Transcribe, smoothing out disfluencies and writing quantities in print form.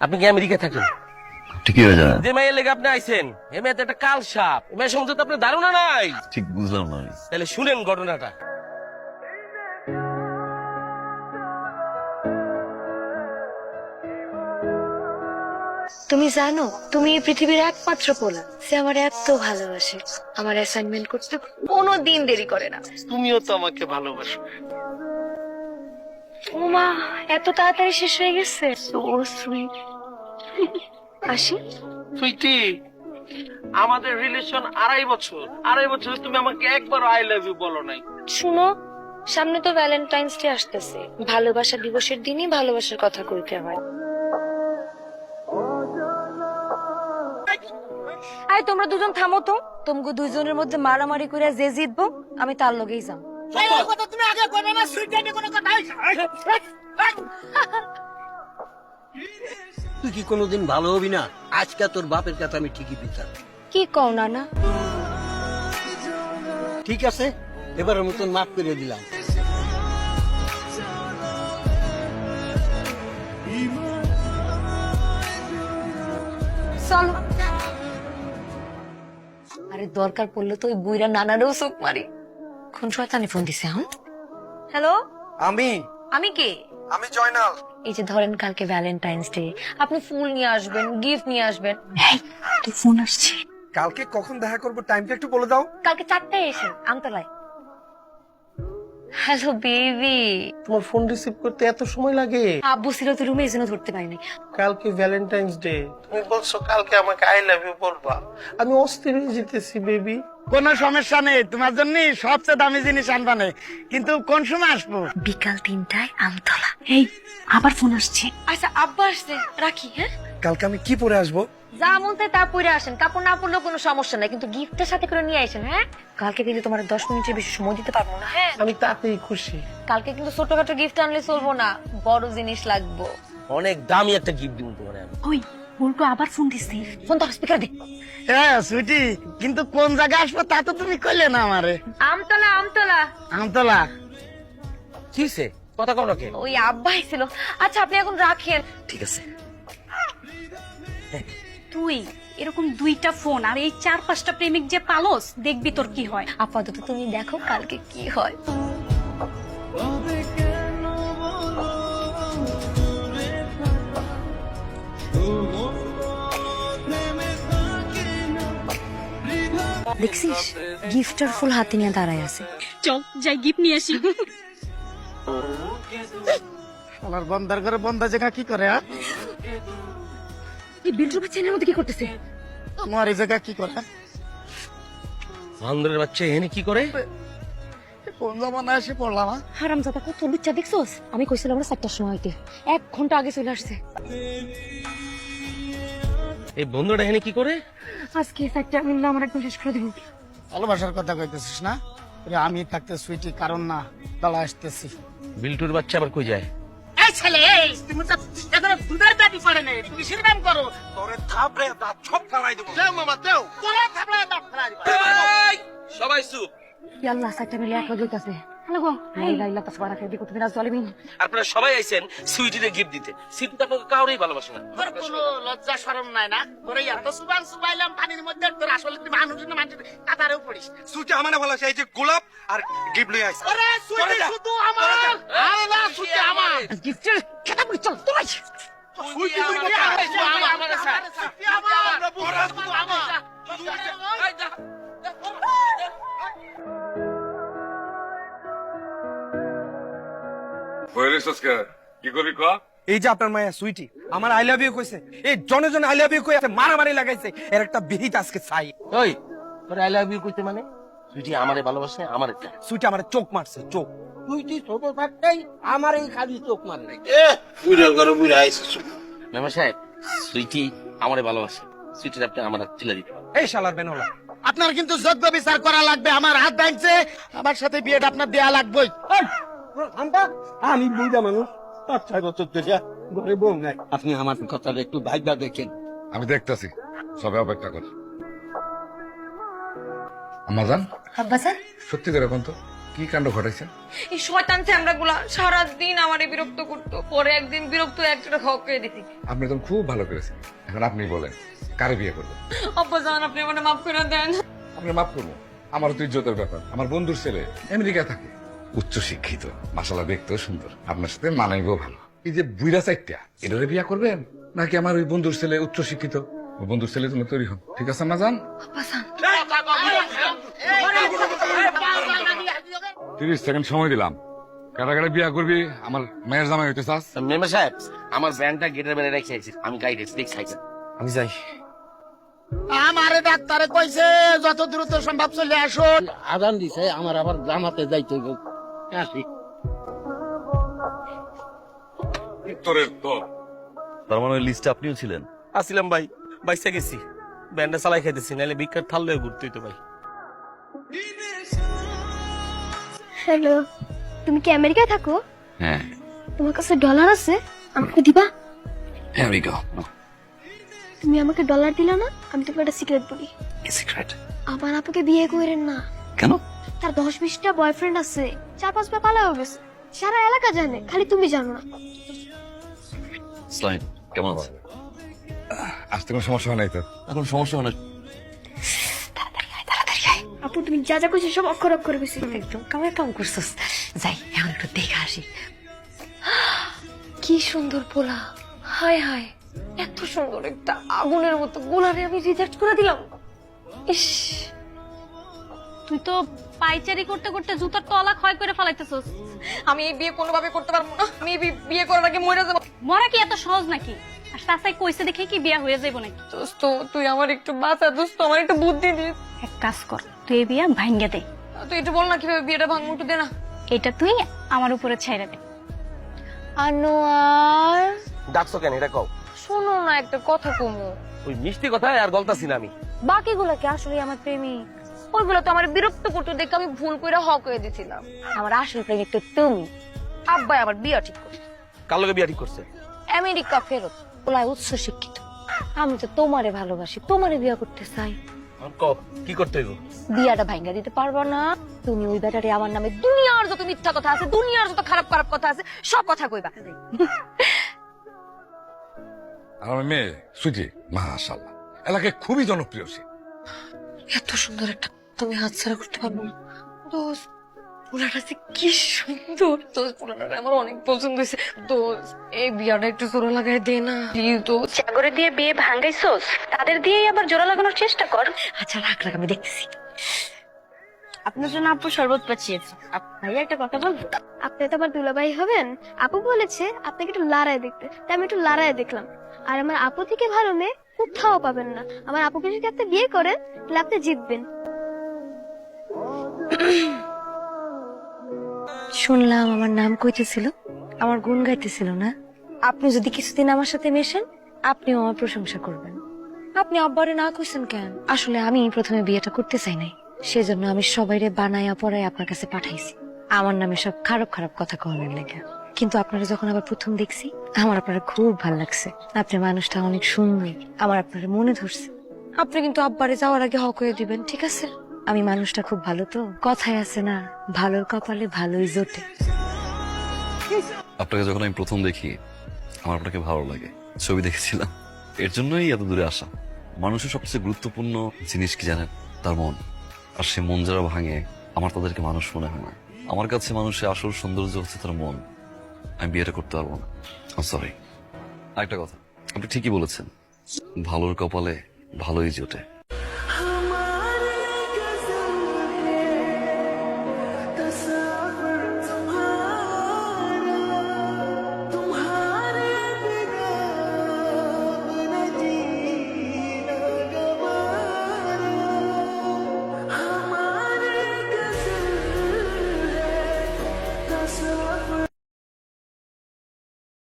আপনি কি আমেরিকা থাকেন? ঠিকই হয়ে যায়। যে মেয়ের লেগে আপনি আইছেন এ মেয়ে তো একটা কাল সাপ, এ মেয়ের সম্বন্ধে তো আপনার ধারণা নাই। ঠিক বুঝলাম না। তাহলে শুনেন ঘটনাটা। তুমি জানো, তুমি এই পৃথিবীর একমাত্র পোলা সে আমার এত ভালোবাসে। আমার অ্যাসাইনমেন্ট করতে কোনো দিন দেরি করে না। তুমিও তো আমাকে ভালোবাসো। ওমা, এত তাড়াতাড়ি শেষ হয়ে গেছে। So sweet. আসি। সুইটি, আমাদের রিলেশন 2.5 বছর তুমি আমাকে একবার আই লাভ ইউ বলো নাই। শুনো, সামনে তো ভ্যালেন্টাইন্স ডে আসতেছে। ভালোবাসা দিবসের দিনই ভালোবাসার কথা কইতে হয়। আরে তোমরা দুজন থামো তো। তোমাকে দুইজনের মধ্যে মারামারি করে যে জিতবো আমি তার লগেই যাম। তুই কি কোনোদিন ভালো হবি না? আজকে তোর বাপের কাছে আমি ঠিকই বিচার। কি কও নানা? ঠিক আছে, এবারের মতন মাফ করে দিলাম। চলো। আরে দরকার পড়লে তো ওই বুইরা নানারও চোখ মারি। কোন শয়তানি ফোন দিছে? হ্যালো, আমি কে? আমি জয়নাল। এই যে ধরেন কালকে ভ্যালেন্টাইন্স ডে, আপনি ফুল নিয়ে আসবেন, গিফট নিয়ে আসবেন। এই তো ফোন আসছে। কালকে কখন দেখা করবো টাইমটা একটু বলে দাও। কালকে 4টায় এসে আমতলায়। Hello baby. তোমার ফোন রিসিভ করতে এত সময় লাগে? আব্বু ছিল তো রুমে, এজন্য ধরতে পারিনি। কালকে ভ্যালেন্টাইন্স ডে, তুমি বলছো কালকে আমাকে আই লাভ ইউ বলবা। আমি অস্থির হয়ে যেতেছি বেবি। কোনো সমস্যা নেই, তোমার জন্য সবচেয়ে দামি জিনিস আনবানে, কিন্তু কোন সময় আসবো? বিকাল 3টায় আমতলা। এই আবার ফোন আসছে। আচ্ছা আব্বা আসছে, রাখি। হ্যাঁ, কালকে আমি কি পরে আসবো? যা মন চায় তা পরে আসেন। কাপড় না পরলেও কোনো সমস্যা নাই, কিন্তু গিফটের সাথে করে নিয়ে আসেন। হ্যাঁ, কালকে কিন্তু তোমার 10 মিনিটের বেশি সময় দিতে পারবো না। হ্যাঁ, আমি তাতেই খুশি। কালকে কিন্তু ছোটখাটো গিফট আনলে চলবো না, বড় জিনিস লাগবে। অনেক দামি একটা গিফট দিব তোমার আমি। ওই বলতো আবার ফোন দিচ্ছে। ফোন তো স্পিকার দে। হ্যাঁ সুইটি, কিন্তু কোন জায়গায় আসবো তা তো তুমি কইলে না আমারে। আমতলা আমতলা। আমতলা? কিসে কথা কও না কেন? ওই আব্বা ছিল। আচ্ছা আপনি এখন রাখেন। ঠিক আছে। তুই এরকম 2টা ফোন আর এই 4-5টা প্রেমিক যে পালস, দেখবি তোর কি হয়। আপাতত তুমি দেখো কালকে কি হয়। দেখছিস, গিফটার ফুল হাতে নিয়ে দাঁড়ায় আছে। চল যাই গিফট নিয়ে আসি। আমার বন্দার ঘরে বন্দা জায়গা কি করে? এই বিল্টু বাচ্চার মধ্যে কি করতেছে? আমার এই জায়গা কি করে? বান্দরের বাচ্চা এখানে কি করে? কোন জমানা এসে পড়লাম? হারামজাদা কত লুচ্চা দেখছোস? আমি কইছিলাম আমরা 4টার সময় হইতে, 1 ঘন্টা আগে চলে আসছে। এই বন্ধুটা এখানে কি করে? আজকে 4টা মিললে আমার একদম শেষ করে দেবো। ভালোবাসার কথা কইতেছিস না? ওরে আমি থাকতে সুইটি কারণ না, তালা আসতেছি। বিল্টুর বাচ্চা আবার কই যায়? এই ছেলে, এই তুমি তো এখানে দুধের দাবি করে নেই, তুমি শিরবাম করো। তোরে থাপড়ে দাঁত সব ফেলাই দেবো। দেও মামা দেও। তোরা থাপড়া দাঁত ফেলাই দিবা। এই, সবাই চুপ। কি আল্লাহ, 4টা মিলে এক লগে গেছে। হ্যালো গো, এই লাইলা তাসবারা খেদি কত বিরাজ জালিমিন। আপনারা সবাই আইছেন সুইটিতে গিফট দিতে। সুইটি তো আপনাকে কাউরেই ভালোবাসে না। তোর কোনো লজ্জা শরম নাই না? তোরে এত সুবান সুবাইলাম পানির মধ্যে, তোর আসলে তুই মানুষ না, মানুষ কাতারেও পড়িস। সুইটি আমারে ভালো এই যে গোলাপ আর গিফট লই আইছে। ওরে সুইটি শুধু আমার, আল্লাহ সুইটি আমার। গিফটের খেলা বলি চল তোরাই। সুইটি তুই সুইটি আমার আমার, সুইটি আমার, শুধু আমার। কি করবি ক? এই যে আপনার মায়া সুইটি আমার আই লাভ ইউ কইছে। এই জনে জনে আই লাভ ইউ কই আছে মারামারি লাগাইছে। এর একটা বিহিত আজকে চাই। ওই তোর আই লাভ ইউ কইতে মানে? সুইটি আমারে ভালোবাসে, আমার একটা। সুইটি আমার চোখ মারছে, চোখ। তুই ছোট থাকতেই আমার এই খালি চোখ মারলে। মেমা সাহেব, সুইটি আমারে ভালোবাসে। সুইটির আপনি আমার তুলে দিতে। এই শালার বেনলা। আপনার কিন্তু যোগ্য বিচার করা লাগবে। আমার হাত ভাঙছে, আমার সাথে বিয়েটা আপনার দেয়া লাগবেই। আমি বুঝা মানুষ, 5-6 বছর ধরে ঘরে বউ নাই। আপনি আমার কথাটা একটু ভাইবা দেখেন। আমি দেখতেছি, সবে অপেক্ষা কর। আমাজান আব্বা স্যার, সত্যি করে এখন তো কি কাণ্ড ঘটাইছেন? এই শয়তান চ্যামড়া গুলা সারাদিন আমারে বিরক্ত করতো, পরে একদিন বিরক্ত একটা হক দিতি। আপনি তো খুব ভালো করেছেন। এখন আপনি বলেন কারে বিয়ে করবেন? আব্বা জান, আপনি আমাকে মাফ করে দেন। আপনি মাফ করবো? আমার তো ইজ্জতের ব্যাপার। আমার বন্ধুর ছেলে আমেরিকায় থাকে, উচ্চ শিক্ষিত, মাশাআল্লাহ দেখতেও সুন্দর, আপনার সাথে মানাইবো ভালো। এই যে বুইরা চাইটা, এটারে বিয়া করবেন নাকি আমার ওই বন্ধুর ছেলে উচ্চ শিক্ষিত? ওই বন্ধুর ছেলে তুমি তৈরি হন, ঠিক আছে না? যান। 30 সেকেন্ড সময় দিলাম। কারাগারে বিয়া করবি, আমার মেয়ের জামাই হইতে চাস? মেম্বার সাহেব, আমার ব্যান্ডটা গেটের বাইরে রেখে আইছি, আমি গাইড দেখছি। আমি যাই। আমারে ডাক্তারে কইছে যত দ্রুত সম্ভব চলে আসো। আদান দিছে, আমার আবার জামাতে যাইতে হইব। আসি। উত্তরের দল। তার মানে ওই লিস্টে আপনিও ছিলেন? আসিলাম ভাই, বাইসে গেছি, ব্যান্ডটা চালাই খাইতেছি, নাহলে ভিক্ষার থাল লয়ে ঘুরতে হইতো ভাই। হ্যালো, তুমি কি আমেরিকায় থাকো? হ্যাঁ। তোমার কাছে ডলার আছে, আমাকে দিবা? আমেরিকা? তুমি আমাকে ডলার দিলা না, আমি তোমাকে একটা সিক্রেট বলি। কি সিক্রেট? আমার আপুকে বিয়ে করেন না। কেন? তার 10-20টা বয়ফ্রেন্ড আছে, 4-5 বার পালাও গেছে, সারা এলাকা জানে, খালি তুমি জানো না। স্লাইন কেমন আছে? আসতে কোনো সমস্যা হয় নাই তো? এখন সমস্যা হয় না। আপু তুমি যা যা কইছো সব অক্ষর অক্ষর কইছি। একদম কামে কাম করছস। যাই এখন একটু দেখে আসি। কি সুন্দর পোলা, হায় হায়, এত সুন্দর একটা আগুনের মতো গোলারে আমি রিজেক্ট করে দিলাম। ইস, তুই তো পাইচারি করতে করতে জুতার তলা ক্ষয় করে ফেলাইতেছস। আমি এই বিয়ে কোনোভাবে করতে পারবো না। আমি এই বিয়ে করার আগে মরে যাবো। মরা কি এত সহজ নাকি? আর তাছাড়া কইছে দেখে কি বিয়া হয়ে যাইব নাকি? দোস্ত, তুই আমার একটু বাঁচা দোস্ত, আমার একটু বুদ্ধি দিস। এক কাজ কর, তুই এই বিয়া ভাঙ্গে দে। তুই একটু বল না কিভাবে বিয়েটা ভাঙবো, একটু দে না। এটা তুই আমার উপরে ছাইড়া দে। আনোয়ার, ডাকছো কেন এটা কও? শোনো না একটা কথা কমু। ওই মিষ্টি কথায় আর গলতাছি না আমি। বাকিগুলো কি আসলে আমার প্রেমিক? ওইগুলো তো আমার বিরক্ত করতে দেখে আমি ভুল করে হক হয়ে দিছিলাম। আমার আসল প্রেমিক তো তুমি। আব্বাই আমার বিয়ে ঠিক করছে, কার লগে বিয়া ঠিক করছে? আমেরিকা ফেরত, ওলাই উচ্চ শিক্ষিত। আমি তো তোমারে ভালোবাসি, তোমারে বিয়ে করতে চাই। কও কি করতে হইব? বিয়াটা ভাঙ্গা দিতে পারবো না। তুমি ওই ব্যাটারে আমার নামে দুনিয়ার যত মিথ্যা কথা আছে, দুনিয়ার যত খারাপ খারাপ কথা আছে, সব কথা কইবা। আর আমার মেয়ে সুইটি, মাশাআল্লাহ, এলাকায় খুবই জনপ্রিয় সে। এত সুন্দর একটা তুমি হাতছাড়া করতে পারবো না দোস্ত। পোলাটা যে কি সুন্দর দোস্ত, পোলাটা আমার অনেক পছন্দ হয়েছে দোস্ত। এই বিয়াটা একটু জোড়া লাগাই দে না প্লিজ দোস্ত। চাকরে দিয়ে বিয়ে ভাঙ্গাইছস, তাদের দিয়েই আবার জোড়া লাগানোর চেষ্টা কর। আচ্ছা রাখ রাখ, আমি দেখতেছি। আপনার জন্য আপু শরবত পাঠিয়েছে। ভাইয়া একটা কথা বলবো? আপনি তো আমার দুলাভাই হবেন। আপু বলেছে আপনাকে একটু লড়াই দেখতে, তাই আমি একটু লড়াই দেখলাম। আর আমার আপু থেকে ভালো মেয়ে কোথাও পাবেন না। আমার আপুকে যদি আপনি বিয়ে করেন তাহলে আপনি জিতবেন। শুনলাম আমার নাম কইতেছিল, আমার গুণ গাইতেছিল না? আপনি যদি কিছুদিন আমার সাথে মেশেন, আপনিও আমার প্রশংসা করবেন। আপনি আব্বারে না কইছেন কেন? আসলে আমি প্রথমে বিয়েটা করতে চাই নাই, সেজন্য আমি সবাইরে বানাইয়া পড়াই আপনার কাছে পাঠাইছি আমার নামে সব খারাপ খারাপ কথা কওয়ার লেগে। কিন্তু আপনারা যখন আবার প্রথম দেখছি, আমার আপনারা খুব ভালো লাগছে। আপনি মানুষটা অনেক সুন্দর, আমার আপনারা মনে ধরছে। আপনি কিন্তু আব্বারে যাওয়ার আগে হক হয়ে দিবেন, ঠিক আছে? আমি মানুষটা খুব ভালো তো, কথায় আছে না, ভালোর কপালে ভালোই জোটে। আপনাকে যখন আমি প্রথম দেখি আমার আপনাকে ভালো লাগে, ছবি দেখেছিলাম, এর জন্যই এত দূরে আসা। মানুষের সবচেয়ে গুরুত্বপূর্ণ জিনিস কি জানেন? তার মন। আর সে মন যারা ভাঙে, আমার তাদেরকে মানুষ মনে হয় না। আমার কাছে মানুষের আসল সৌন্দর্য হচ্ছে তার মন। আমি বিয়েটা করতে পারবো না, সরি। আরেকটা কথা, আপনি ঠিকই বলেছেন, ভালোর কপালে ভালোই জোটে।